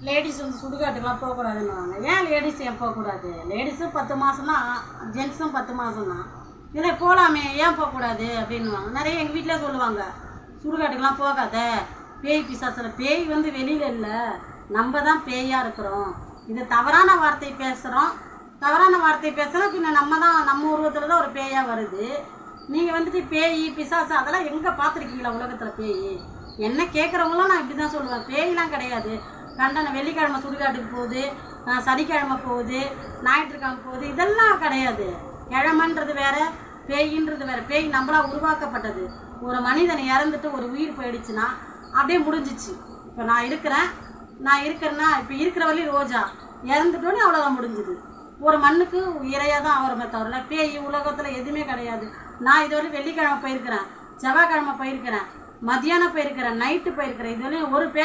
Ladies வந்து சுடுகாட்டுக்கெலாம் போகக்கூடாதுன்னுவாங்க. ஏன் ladies ஏன் போகக்கூடாது? லேடிஸும் 10 மாதம் தான், ஜென்ஸும் 10 மாதம் தான். இதில் போகலாமே, ஏன் போகக்கூடாது அப்படின்வாங்க. நிறைய எங்கள் வீட்டில் சொல்லுவாங்க, சுடுகாட்டுக்கெலாம் போகாத, பேய் பிசாசில். பேய் வந்து வெளியில் இல்லை, நம்ம தான் பேயாக இருக்கிறோம். இது தவறான வார்த்தை பேசுகிறோம். தவறான வார்த்தை பேசுகிறோம். பின்ன நம்ம உருவத்தில் தான் ஒரு பேயாக வருது. நீங்கள் வந்துட்டு பேய் பிசாசு அதெல்லாம் எங்கே பார்த்துருக்கீங்களா உலகத்தில்? பேய் என்ன கேட்குறவங்களாம் நான் இப்படி தான் சொல்லுவேன். பேயெலாம் கிடையாது. கண்டன வெள்ளிக்கிழமை சுடுகாட்டுக்கு போகுது, சனிக்கிழமை போகுது, ஞாயிற்றுக்கிழமை போகுது, இதெல்லாம் கிடையாது. கிழமைன்றது வேறு, பேயின்றது வேறு. பேய் நம்மளா உருவாக்கப்பட்டது. ஒரு மனிதன் இறந்துட்டு ஒரு உயிர் போயிடுச்சுன்னா அப்படியே முடிஞ்சிச்சு. இப்போ நான் இருக்கிறேன்னா இப்போ இருக்கிற வரையும் ரோஜா, இறந்துட்டோன்னே அவ்வளோதான் முடிஞ்சுது. ஒரு மண்ணுக்கு இறையாக தான் ஆகிறோமே தவிர பேய் உலகத்தில் எதுவுமே கிடையாது. நான் இதுவரை வெள்ளிக்கிழமை போயிருக்கிறேன், செவ்வாய்க்கிழமை போயிருக்கிறேன், மதியானம் போயிருக்கிறேன், நைட்டு போயிருக்கிறேன். இதுவரையும் ஒரு